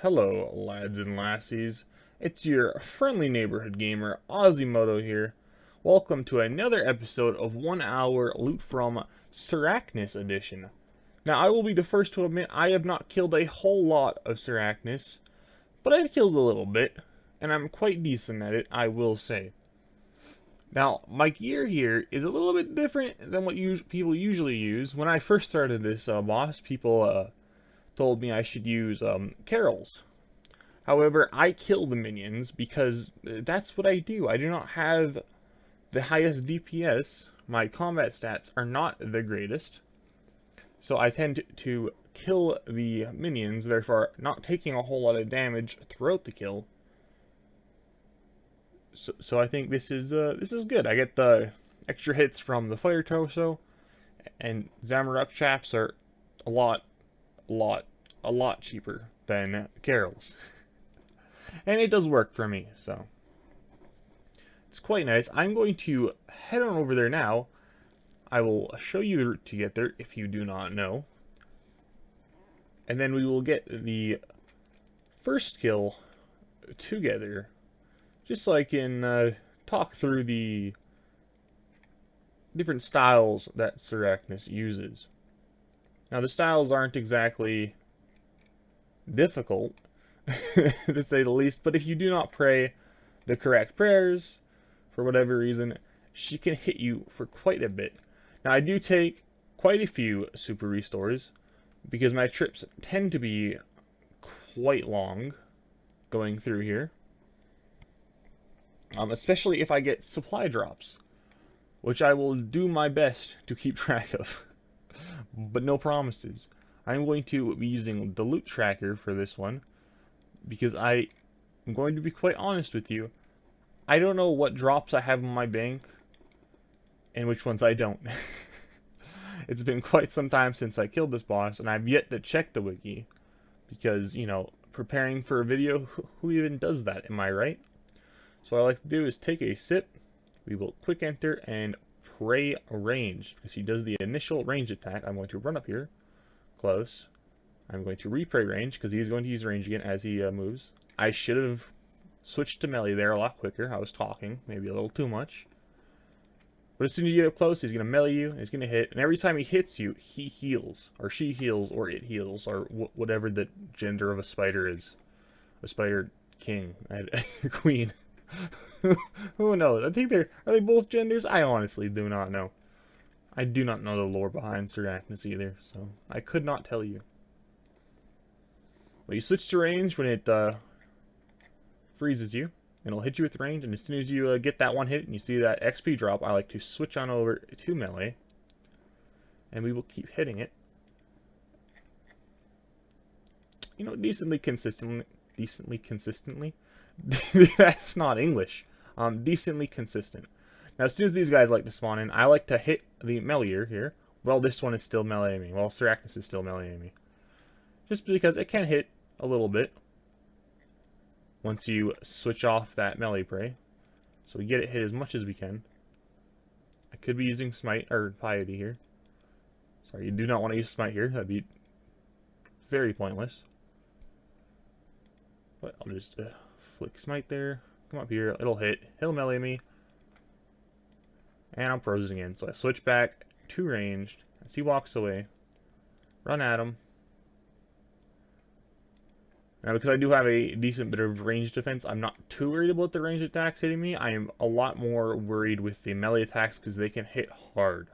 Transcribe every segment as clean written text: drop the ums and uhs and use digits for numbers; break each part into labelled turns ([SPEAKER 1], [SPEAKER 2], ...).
[SPEAKER 1] Hello, lads and lassies. It's your friendly neighborhood gamer, auzzymotto here. Welcome to another episode of 1 Hour Loot from Sarachnis Edition. Now, I will be the first to admit I have not killed a whole lot of Sarachnis, but I've killed a little bit, and I'm quite decent at it, I will say. Now, my gear here is a little bit different than what people usually use. When I first started this boss, people told me I should use carols. However, I kill the minions because that's what I do. I do not have the highest DPS. My combat stats are not the greatest. So I tend to kill the minions, therefore not taking a whole lot of damage throughout the kill. So I think this is good. I get the extra hits from the fire torso, and Zamorak chaps are a lot cheaper than carols. And it does work for me, so it's quite nice. I'm going to head on over there now. I will show you the route to get there if you do not know. And then we will get the first kill together, just so I can talk through the different styles that Sarachnis uses. Now, the styles aren't exactly difficult, to say the least, but if you do not pray the correct prayers, for whatever reason, she can hit you for quite a bit. Now, I do take quite a few super restores, because my trips tend to be quite long going through here. Especially if I get supply drops, which I will do my best to keep track of, but no promises. I'm going to be using the loot tracker for this one, because I'm going to be quite honest with you. I don't know what drops I have in my bank and which ones I don't. It's been quite some time since I killed this boss, and I've yet to check the wiki, because, you know, preparing for a video, who even does that, am I right? So what I like to do is take a sip, we will quick enter and pray range, because he does the initial range attack. I'm going to run up here, close. I'm going to repray range, because he's going to use range again as he moves. I should have switched to melee there a lot quicker. I was talking, maybe a little too much. But as soon as you get up close, he's going to melee you, he's going to hit, and every time he hits you, he heals, or she heals, or it heals, or whatever the gender of a spider is. A spider king, a queen. Who knows? I think are they both genders? I honestly do not know. I do not know the lore behind Sarachnis either, so I could not tell you. Well, you switch to range when it freezes you, and it'll hit you with range, and as soon as you get that one hit and you see that XP drop, I like to switch on over to melee, and we will keep hitting it. You know, decently consistently. That's not English. Decently consistent. Now, as soon as these guys like to spawn in, I like to hit the meleeer here. Well, this one is still meleeing me. Well, Sarachnis is still meleeing me. Just because it can hit a little bit once you switch off that melee prey. So we get it hit as much as we can. I could be using smite, or piety here. Sorry, you do not want to use smite here. That'd be very pointless. But I'll just flick smite there. Come up here. It'll hit. He'll melee me. And I'm frozen again. So I switch back to ranged. As he walks away, run at him. Now, because I do have a decent bit of range defense, I'm not too worried about the range attacks hitting me. I am a lot more worried with the melee attacks because they can hit hard.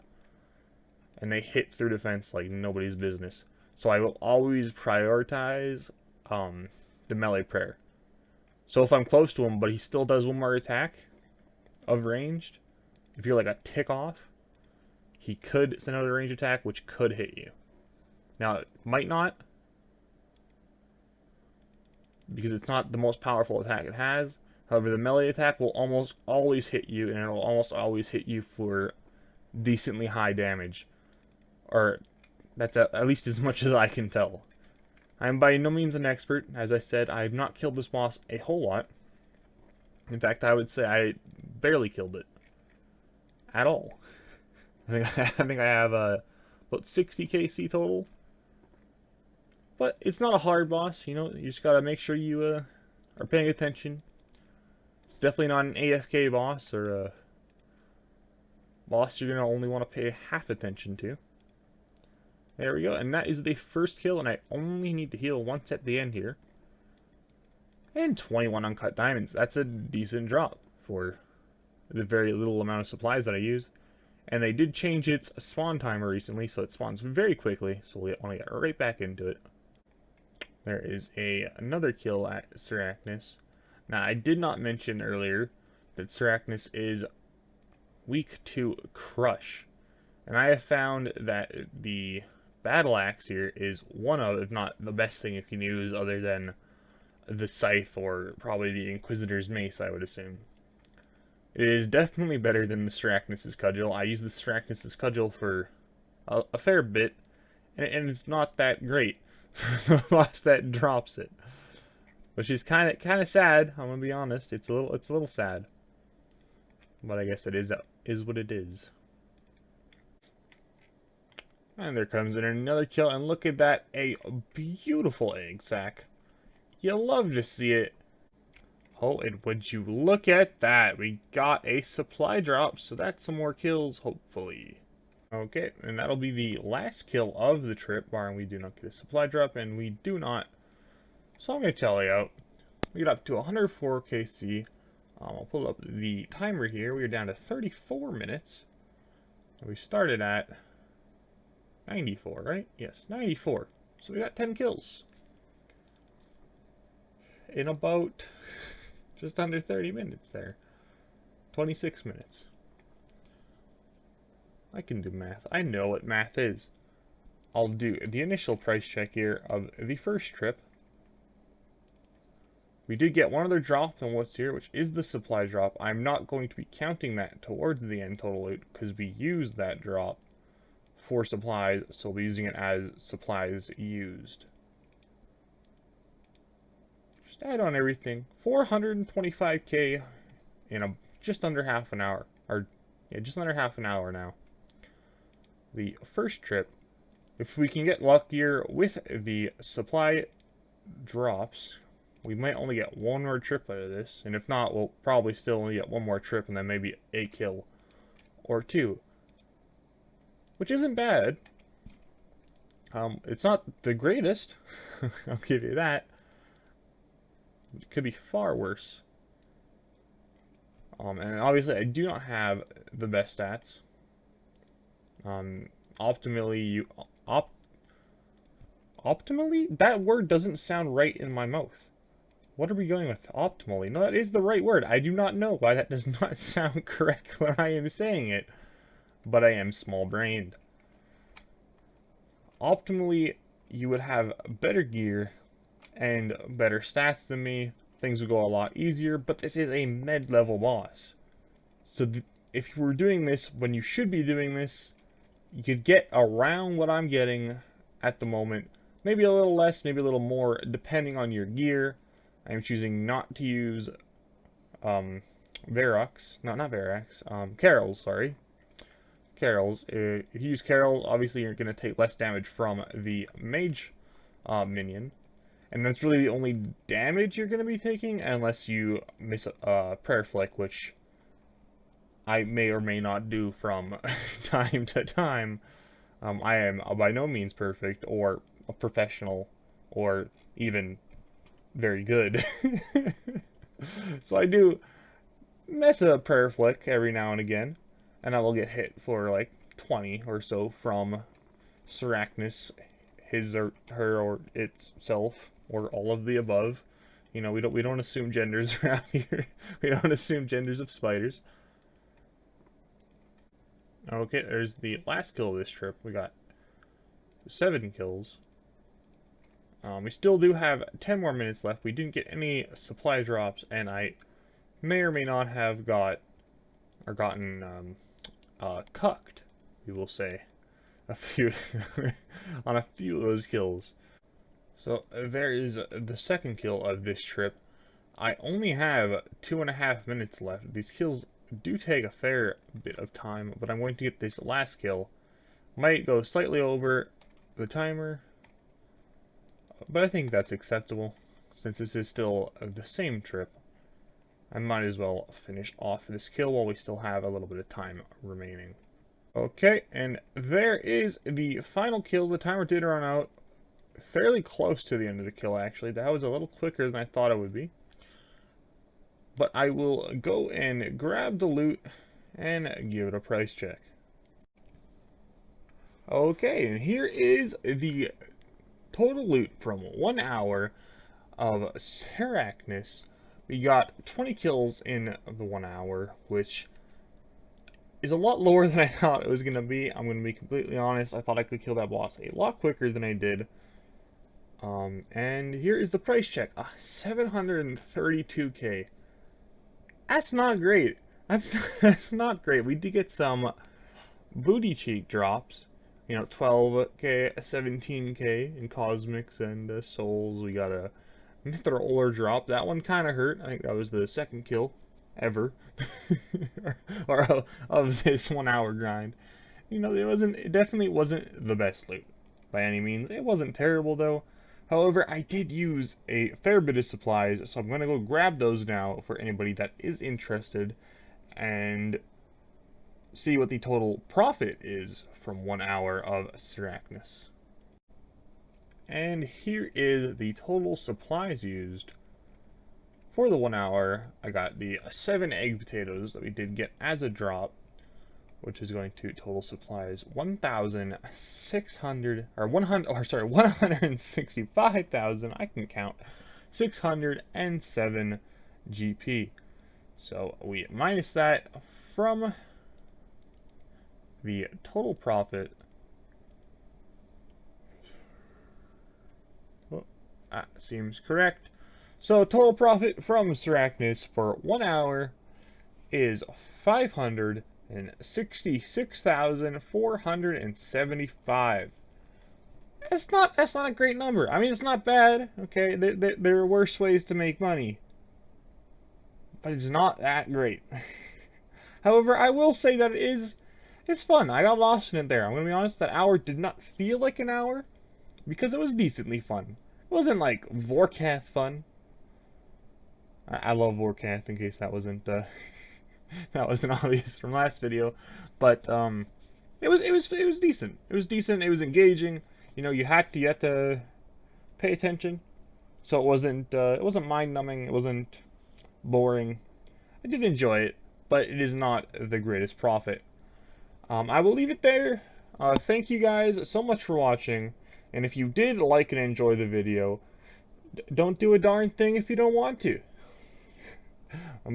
[SPEAKER 1] And they hit through defense like nobody's business. So I will always prioritize the melee prayer. So if I'm close to him, but he still does one more attack of ranged, if you're like a tick off, he could send out a range attack, which could hit you. Now, it might not, because it's not the most powerful attack it has. However, the melee attack will almost always hit you, and it will almost always hit you for decently high damage. Or, that's at least as much as I can tell. I am by no means an expert. As I said, I have not killed this boss a whole lot. In fact, I would say I barely killed it. At all. I think I have about 60 KC total. But it's not a hard boss, you know, you just gotta make sure you are paying attention. It's definitely not an AFK boss or a boss you're gonna only want to pay half attention to. There we go, and that is the first kill, and I only need to heal once at the end here. And 21 uncut diamonds. That's a decent drop for the very little amount of supplies that I use. And they did change its spawn timer recently, so it spawns very quickly, so we want to get right back into it. There is another kill at Sarachnis. Now, I did not mention earlier that Sarachnis is weak to Crush. And I have found that the Battle Axe here is one of, if not the best thing you can use other than the Scythe or probably the Inquisitor's Mace, I would assume. It is definitely better than the Sarachnis' Cudgel. I use the Sarachnis' Cudgel for a fair bit, and it's not that great for the boss that drops it. Which is kind of sad, I'm gonna be honest. It's a little sad. But I guess it is what it is. And there comes in another kill, and look at that, a beautiful egg sack. You love to see it. Oh, and would you look at that? We got a supply drop, so that's some more kills, hopefully. Okay, and that'll be the last kill of the trip, barring we do not get a supply drop, and we do not. So I'm going to tally out. We get up to 104 KC. I'll pull up the timer here. We are down to 34 minutes. We started at 94, right? Yes, 94. So we got 10 kills. In about just under 30 minutes there. 26 minutes. I can do math. I know what math is. I'll do the initial price check here of the first trip. We did get one other drop on what's here, which is the supply drop. I'm not going to be counting that towards the end total loot, because we used that drop for supplies, so we'll be using it as supplies used. Just add on everything. 425k in just under half an hour. Or, yeah, just under half an hour now. The first trip, if we can get luckier with the supply drops, we might only get one more trip out of this, and if not, we'll probably still only get one more trip and then maybe a kill or two, which isn't bad. It's not the greatest, I'll give you that. It could be far worse. And obviously I do not have the best stats. Optimally, optimally? That word doesn't sound right in my mouth. What are we going with? Optimally? No, that is the right word. I do not know why that does not sound correct when I am saying it. But I am small-brained. Optimally, you would have better gear and better stats than me. Things would go a lot easier, but this is a mid-level boss. So if you were doing this when you should be doing this, you could get around what I'm getting at the moment. Maybe a little less, maybe a little more, depending on your gear. I'm choosing not to use Varrox. No, not Varrox. Carols, sorry. Carols. If you use Carol, obviously you're going to take less damage from the mage minion. And that's really the only damage you're going to be taking, unless you miss a prayer flick, which I may or may not do from time to time. I am by no means perfect, or a professional, or even very good. So I do mess a prayer flick every now and again, and I will get hit for like 20 or so from Sarachnis, his or her or itself, or all of the above. You know, we don't assume genders around here. We don't assume genders of spiders. Okay, there's the last kill of this trip. We got 7 kills. We still do have 10 more minutes left. We didn't get any supply drops, and I may or may not have gotten cucked, we will say, a few on a few of those kills. So there is the second kill of this trip. I only have 2.5 minutes left. These kills do take a fair bit of time, but I'm going to get this last kill. Might go slightly over the timer. but I think that's acceptable. Since this is still the same trip, I might as well finish off this kill while we still have a little bit of time remaining. Okay, and there is the final kill. The timer did run out fairly close to the end of the kill, actually. That was a little quicker than I thought it would be. But I will go and grab the loot and give it a price check. Okay, and here is the total loot from 1 hour of Sarachnis. We got 20 kills in the 1 hour, which is a lot lower than I thought it was going to be. I'm going to be completely honest. I thought I could kill that boss a lot quicker than I did. And here is the price check. 732k. That's not great. That's not great. We did get some booty cheek drops. You know, 12k, 17k in cosmics and souls. We got a mythical drop. That one kind of hurt. I think that was the second kill ever, or of this 1 hour grind. You know, it definitely wasn't the best loot by any means. It wasn't terrible though. However, I did use a fair bit of supplies, so I'm going to go grab those now for anybody that is interested and see what the total profit is from 1 hour of Sarachnis. And here is the total supplies used for the 1 hour. I got the 7 egg potatoes that we did get as a drop, which is going to total supplies 1,600 or 100 or sorry 165,000. I can count 607 GP. So we minus that from the total profit. Well, that seems correct. So total profit from Sarachnis for 1 hour is 566,475. That's not a great number. I mean, it's not bad. Okay, there are worse ways to make money, but it's not that great. However, I will say that it's fun. I got lost in it there. I'm gonna be honest. That hour did not feel like an hour because it was decently fun. It wasn't like Vorkath fun. I love Vorkath, in case that wasn't that wasn't obvious from last video, but it was decent. It was decent. It was engaging. You know, you had to pay attention, so it wasn't mind numbing. It wasn't boring. I did enjoy it, but it is not the greatest profit. I will leave it there. Thank you guys so much for watching, and if you did like and enjoy the video, don't do a darn thing if you don't want to.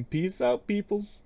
[SPEAKER 1] Peace out, peoples.